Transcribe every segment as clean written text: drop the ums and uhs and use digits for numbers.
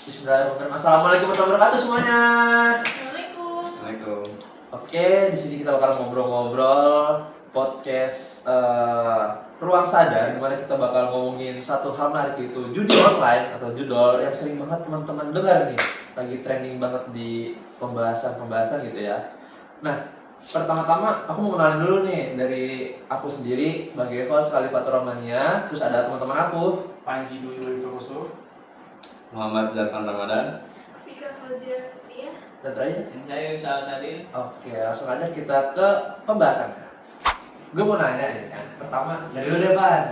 Bismillahirrahmanirrahim. Assalamualaikum warahmatullahi wabarakatuh semuanya. Assalamualaikum. Assalamualaikum. Oke, di sini kita bakal ngobrol-ngobrol podcast Ruang Sadar, di mana kita bakal ngomongin satu hal menarik, itu judi online atau judol yang sering banget teman-teman dengar nih, lagi trending banget di pembahasan gitu ya. Nah, pertama-tama aku mau kenalin dulu nih dari aku sendiri sebagai host Khalifatur Rahmania, terus ada teman-teman aku. Panji Dwi Tokoso, Muhammad Zarfan Ramadan. Fika Fauzia Putria. Dan terakhir, Dan saya Yusal tadi. oke, langsung aja kita ke pembahasan. Gue mau nanya nih kan, pertama dari lu deh Pan.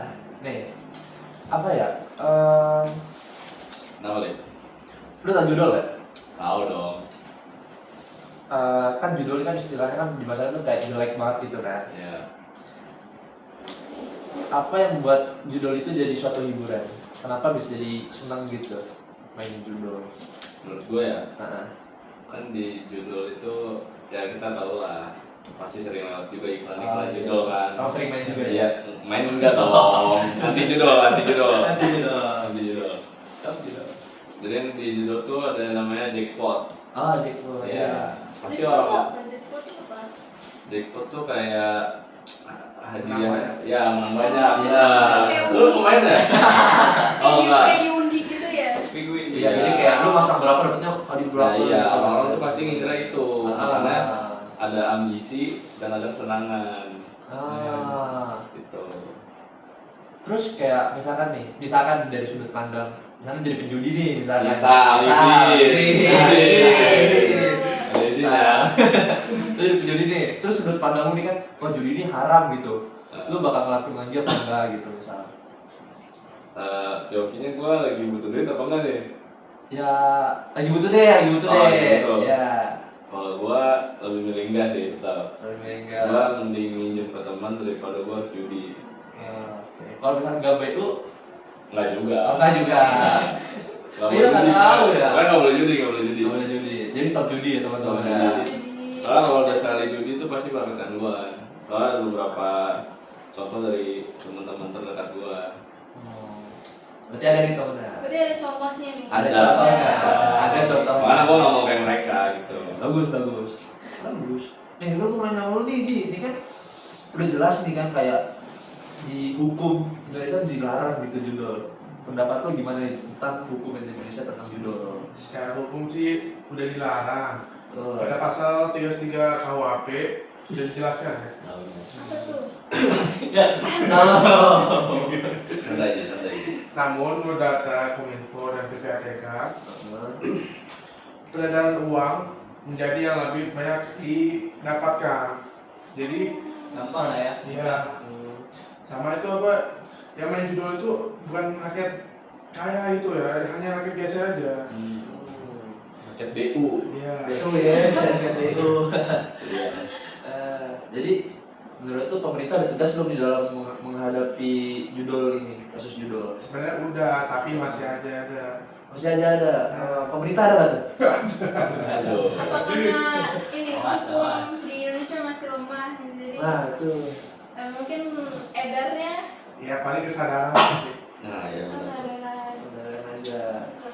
Nih, apa ya? Kenapa Le? Lu tau judol ya? Tahu dong. Kan judul kan istilahnya kan di bahasa tuh kayak jelek banget gitu kan. Ya. Apa yang membuat judul itu jadi suatu hiburan? Kenapa bisa jadi senang gitu main judul? Menurut gue ya, Nah, kan di judul itu ya kita tahu lah, pasti sering lewat juga iklan Oh, iya. judul kan. Sama sering main juga ya? Iya, main enggak dong. Nanti judul. Nanti judul. Nanti judul. Jadi yang di judul tuh ada yang namanya jackpot. Oh, gitu. Iya. Pasti Jackpot tuh orang apa? Jackpot tuh apa? jackpot tuh kayak hadiah, banyak. ya menang banyak. Iya. Kayak Lu undi. pemain ya? Oh enggak. Kayak diundi gitu ya. Iya, jadi kayak lu masang berapa dapetnya kali Nah, berapa? iya, gitu. orang-orang tuh pasti ngincer itu karena Ah. ada ambisi dan ada kesenangan gitu. Terus kayak misalkan dari sudut pandang, misalkan jadi penjudi nih, misalkan. Bisa, izin. Ada izin ya. Terus jadi penjudi nih, terus sudut pandangmu nih kan, wah judi ini haram gitu. Lu bakal ngelakuin lagi apa enggak gitu misalnya? POV-nya gue lagi butuh duit apa enggak nih? Ya, lagi butuh deh. Oh, gitu. Ya. Kalau gue lebih milih enggak sih, tetap. Enggak. Gue mending minjem ke teman daripada gue harus judi. Oke. Kalau misalkan enggak baik lu, Enggak juga. enggak juga. Nggak Iya, nggak tahu ya. Kan nggak boleh judi, nggak boleh judi. Enggak boleh judi. Jadi stop judi ya teman-teman. Stop Ya. judi. Soalnya kalau udah sekali judi itu pasti bakal kecanduan. Soalnya ada beberapa contoh dari teman-teman terdekat gue. Berarti ada nih temennya. Berarti ada contohnya nih. Ada Ada. contohnya. Ada contohnya. Karena gue nggak mau kayak mereka gitu. Bagus. Nih lu mau nanya sama lu nih, Ji. Ini kan udah jelas nih kan kayak di hukum Indonesia dilarang gitu judul. Pendapat lu gimana nih tentang hukum Indonesia tentang judul? secara hukum sih udah dilarang. Oh. Pada pasal 33 KUHP sudah dijelaskan ya. Apa tuh? Santai aja. Namun menurut data Kominfo dan PPATK, peredaran uang menjadi yang lebih banyak didapatkan. Jadi Gampang lah ya. iya, sama itu apa? Yang main judul itu bukan rakyat kaya itu ya, hanya rakyat biasa aja. Rakyat BU. Iya. Itu ya, itu. Jadi menurut tuh pemerintah ada tegas belum di dalam menghadapi judul ini, kasus judul? Sebenarnya udah, tapi masih aja ada. Masih aja ada. Pemerintah ada nggak tuh? Aduh. Apa karena ini Awas, hukum awas. di Indonesia masih lemah, jadi Nah itu. mungkin edarnya Ya paling kesadaran sih. Nah ya benar. kesadaran. Beneran aja.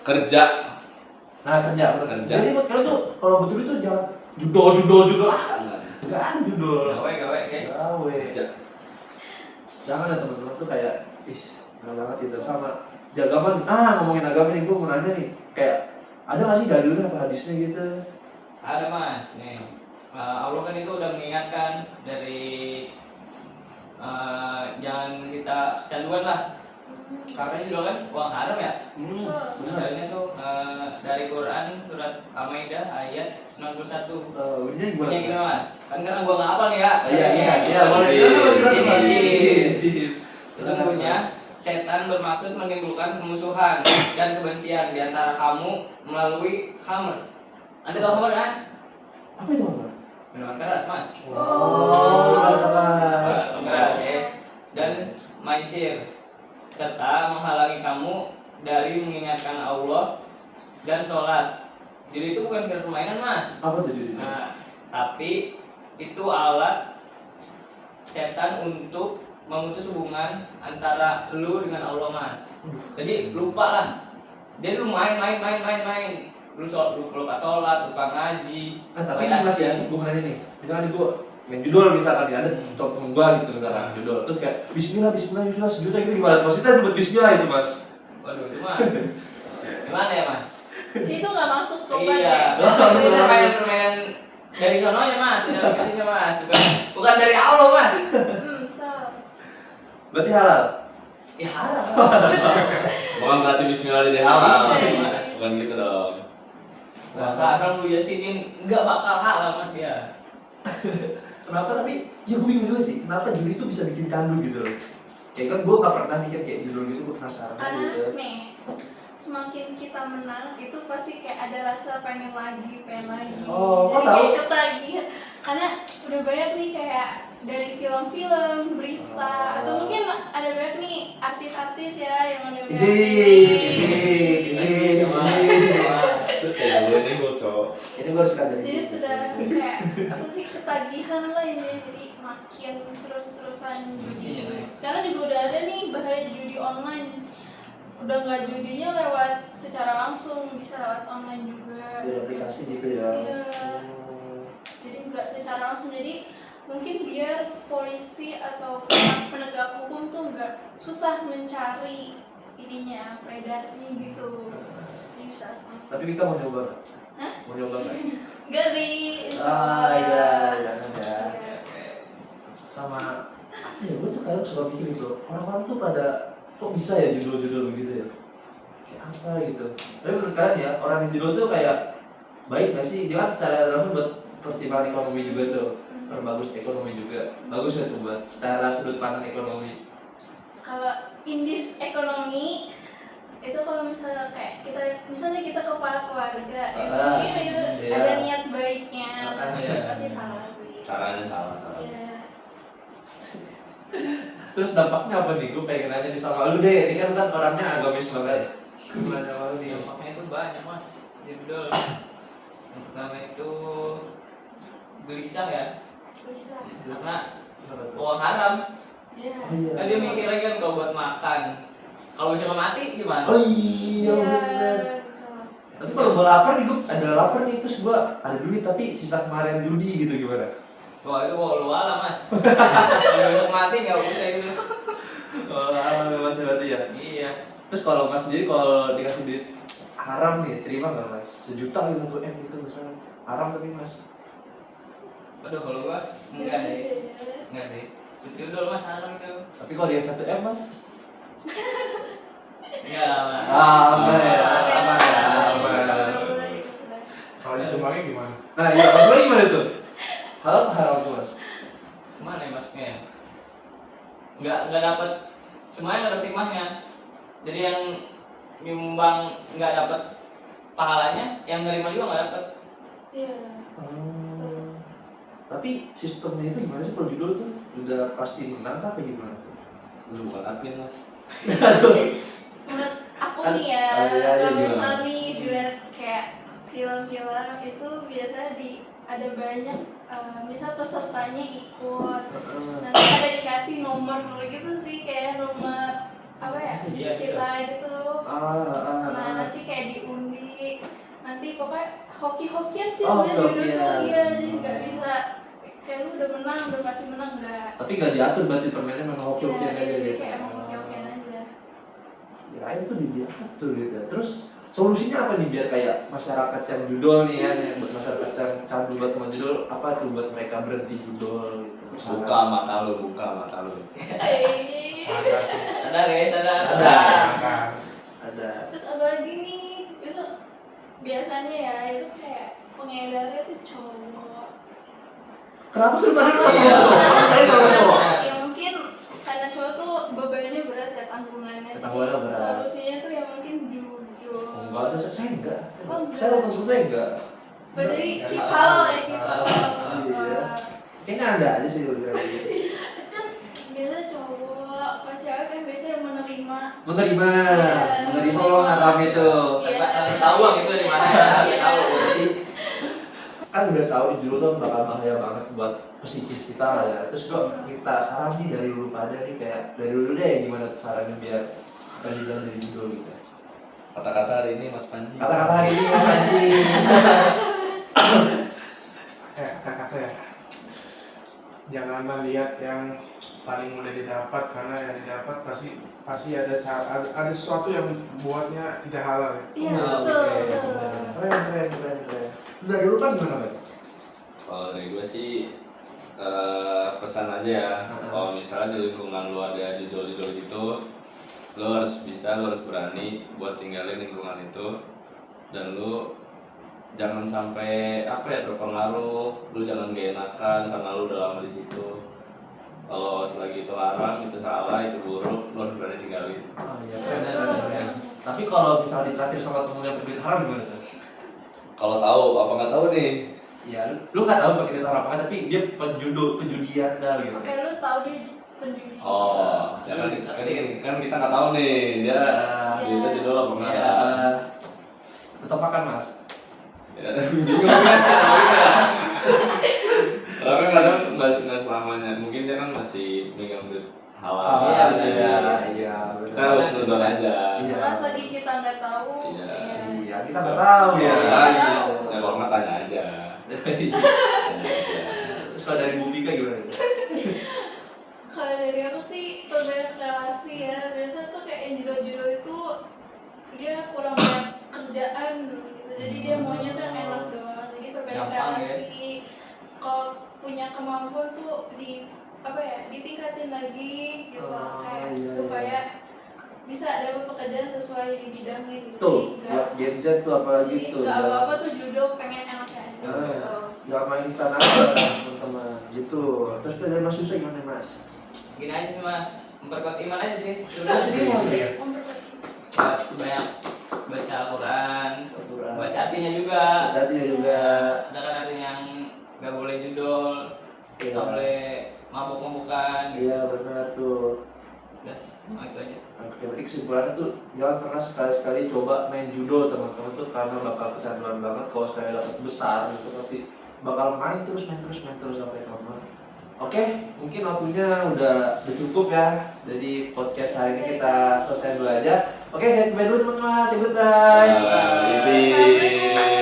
Kerja. Nah kerja. Kerja. Jadi buat kalian tuh kalau butuh duit tuh jangan judul ah. Nah, Nggak ada judul. Gawe guys. Gawe. kerja. Jangan ya teman-teman tuh kayak nggak banget gitu sama agama. Ngomongin agama nih, gue mau nanya nih, kayak ada nggak sih dalilnya apa hadisnya gitu? Ada Mas, nih. Allah kan itu udah mengingatkan dari jangan kita kecanduan lah. Karena itu kan uang haram ya. Benar. Dalilnya tuh dari Quran surat Al-Maidah ayat 91. Bunyinya gimana? Bunyinya gimana Mas? Kan karena gua nggak hafal nih ya. Iya, boleh. Sesungguhnya setan bermaksud menimbulkan permusuhan dan kebencian di antara kamu melalui khamr. Anda tahu khamr kan? Apa itu Bang? Minuman keras, Mas. Keras. Keras, ya. Dan maisir serta menghalangi kamu dari mengingatkan Allah dan sholat. Jadi itu bukan sekedar permainan, Mas. Apa tuh judulnya? Nah, tapi itu alat setan untuk memutus hubungan antara lu dengan Allah, Mas. Jadi lupa lah Dia lu main, lu lupa sholat, lupa ngaji. Tapi ini Mas ya, gue mau nanya nih. Misalkan gue main judol misalkan ya, ada temen gue gitu misalkan judol. Terus kayak bismillah sejuta gitu gimana? Mas kita nyebut bismillah itu Mas. Waduh, itu mah gimana ya Mas? Itu nggak masuk tobat Iya, ya. itu permainan dari sononya Mas, dari aplikasinya Mas, bukan dari Allah Mas. Betul. Berarti halal. Ya haram. Bukan berarti bismillah jadi halal. Iya. Bukan gitu dong. Nah, haram lu yasinin nggak bakal halal Mas dia. Kenapa tapi ya gue bingung juga sih. Kenapa judi itu bisa bikin candu gitu loh? Ya kan gue gak pernah mikir kayak judul gitu, gue penasaran Karena gitu. nih, semakin kita menang itu pasti kayak ada rasa pengen lagi. Oh, kok Jadi tahu? kayak ketagihan. Karena udah banyak nih kayak dari film-film, berita, atau mungkin ada banyak nih artis-artis ya yang udah Kayak gue ini bocor. Ini gue harus kaget. jadi sudah kayak apa sih ketagihan lah ini, jadi makin terus-terusan judi. Sekarang juga udah ada nih bahaya judi online. Udah nggak judinya lewat secara langsung, bisa lewat online juga. Di aplikasi gitu ya. Iya. Jadi nggak secara langsung, jadi mungkin biar polisi atau penegak hukum tuh nggak susah mencari ininya peredarnya gitu. Jadi bisa. Tapi Mika mau nyoba nggak? Hah? Mau nyoba nggak? Nggak sih. Iya, jangan ya. Sama apa ya, gue tuh kadang suka mikir gitu, orang-orang tuh pada kok bisa ya judul-judul begitu ya, kayak apa gitu. Tapi menurut kalian ya, orang yang judul tuh kayak baik gak sih? Dia kan secara langsung buat pertimbangan ekonomi juga tuh, perbagus ekonomi juga, bagus ya tuh buat secara sudut pandang ekonomi. Kalau indis ekonomi itu kalau misalnya kayak misalnya kita kepala keluarga ya mungkin itu iya. ada niat baiknya, tapi iya. pasti salah sih. Caranya salah. Iya. Terus dampaknya apa nih? Gue pengen nanya nih sama lu deh, ini kan orangnya agamis banget. Gimana sama lu nih? Dampaknya itu banyak Mas. Judul. Yang pertama itu gelisah ya, Bisa. karena Kenapa tuh? uang haram. Iya. Oh iya. Kan dia mikir lagi kan kalau buat makan. Kalau misalnya mati gimana? Oh iya bener. betul. Tapi kalau gue lapar nih, gue ada lapar nih, terus gue ada duit tapi sisa kemarin judi gitu gimana? Wah itu walau alam Mas. Kalau besok mati nggak usah itu. Oh, aman Mas berarti ya. Iya. Terus kalau Mas sendiri kalau dikasih duit haram nih, terima nggak Mas? Sejuta gitu, 1 M gitu misalnya. Haram tapi Mas. Aduh kalau gua enggak deh. Enggak sih. Judul Mas haram itu. Tapi kalau dia 1 M Mas? Enggak lah Mas. Aman ya, Oke, aman ya, aman. aman. Kalau disumbangin gimana? Nah iya, Mas Bro gimana tuh? Halal apa haram tuh Mas? Gimana ya Masnya? Enggak dapat semuanya nggak dapat hikmahnya. Jadi yang nyumbang nggak dapat pahalanya, yang nerima juga nggak dapat. Iya. Tapi sistemnya itu gimana sih kalau judul tuh? Udah pasti menang apa gimana tuh? Lu bukan admin Mas. Menurut aku Kan- nih ya, iya, iya, kalau gimana? misalnya nih dilihat kayak film-film itu biasa ada banyak misal pesertanya ikut, nanti ada dikasih nomor gitu sih, kayak nomor apa ya Iya, kita gitu. Nah Ah. nanti kayak diundi, nanti pokoknya hoki-hokian sih Oh, sebenarnya judul tuh, hoki-hokian. iya, jadi nggak bisa kayak lu udah menang udah pasti menang nggak. Tapi nggak diatur berarti permainnya memang Iya, hoki-hokian aja jadi gitu. kayak emang hoki-hokian aja. Kirain tuh diatur gitu. Terus solusinya apa nih biar kayak masyarakat yang judul nih ya, yang buat masyarakat yang candu buat sama judul, apa tuh buat mereka berhenti judul gitu? Buka mata lu. Sadar ya, sadar. Ada. Nah, Ada. Terus apa lagi nih? Biasanya ya itu kayak pengedarnya tuh cowok. Kenapa sih pada Iya. sama cowok? Karena sama cowok. Ya mungkin karena cowok tuh bebannya berat ya, tanggungannya. Jadi Tanggungannya berat. solusinya tuh ya mungkin judul. Enggak, saya enggak. Oh, enggak. Saya nonton saya enggak. Oh, jadi keep halal ya, keep halal. Iya. Kayaknya ada aja sih udah gitu. Kan biasa cowok pas cewek kan biasanya menerima. Menerima Iya, uang haram itu. Iya. Tahu uang itu dari mana ya? Iya. Tahu. Jadi kan udah tahu di judul tuh bakal bahaya banget buat psikis kita lah ya. Terus gua kita saran nih dari dulu pada nih, kayak dari dulu deh gimana tuh sarannya biar kita bilang dari judul gitu. Kata-kata hari ini Mas Panji. Kata-kata hari ini Mas Panji. Kata-kata ya. Janganlah lihat yang paling mudah didapat, karena yang didapat pasti ada sesuatu yang buatnya tidak halal. Iya, Oh, betul, oke. betul. Keren. Dari dulu kan gimana, Pak? Kalau dari gue sih pesan aja ya. Kalau misalnya di lingkungan lu ada judul-judul gitu, lu harus bisa, lu harus berani buat tinggalin lingkungan itu, dan lu jangan sampai terpengaruh, lu jangan gak enakan karena lu udah lama di situ. Kalau selagi itu haram, itu salah, itu buruk, lu harus berani tinggalin. Oh iya, keren. Tapi kalau misalnya ditraktir sama temen yang berduit haram gimana tuh? Kalau tahu apa nggak tahu nih? Ya, lu nggak tahu pakai duit haram apa, tapi dia penjudian dah gitu. Oke, lu tahu dia penjudi. Oh, jangan kan kita nggak tahu nih dia duitnya judul apa nggak. Ya, tetap makan Mas. Ya, bingung kan? Tapi kadang nggak selamanya. Mungkin dia kan masih megang duit halal. Oh, Iya, iya. Saya harus nonton aja. Iya. Pas lagi kita nggak tahu. Iya. Iya, kita nggak tahu Iya, ya. iya. Ya kalau nggak tanya aja. Tanya aja. Terus kalau dari Bu Bika gimana? Kalau dari aku sih perbanyak relasi ya. Biasanya tuh kayak yang judul-judul itu dia kurang banyak kerjaan dulu gitu. Jadi dia maunya tuh yang enak doang. Jadi perbanyak Gampang, ya. relasi. Kalau punya kemampuan tuh ditingkatin lagi gitu Oh, kayak iya, supaya bisa dapat pekerjaan sesuai di bidangnya gitu. Tuh, Jadi buat Gen Z tuh apalagi jadi tuh. nggak apa-apa tuh judul pengen enaknya aja. Ah, Gitu. jangan main instan aja teman-teman gitu. Terus dari Mas Yusuf gimana Mas? Gini aja sih Mas, memperkuat iman aja sih. Memperbaiki. Banyak baca Al-Quran, Al-Quran. baca artinya juga. Tadi juga. Ada kan artinya yang nggak boleh judul, Iya. nggak boleh mabuk-mabukan. Iya benar tuh. Udah, cuma itu aja. Oke, berarti kesimpulannya tuh jangan pernah sekali-sekali coba main judo teman-teman tuh, karena bakal kecanduan banget. Kalau sekali dapat besar gitu pasti bakal main terus sampai tamat. Oke, mungkin waktunya udah cukup ya. Jadi podcast hari ini kita selesai dulu aja. Oke, saya bye dulu teman-teman. Say goodbye. Bye. Assalamualaikum.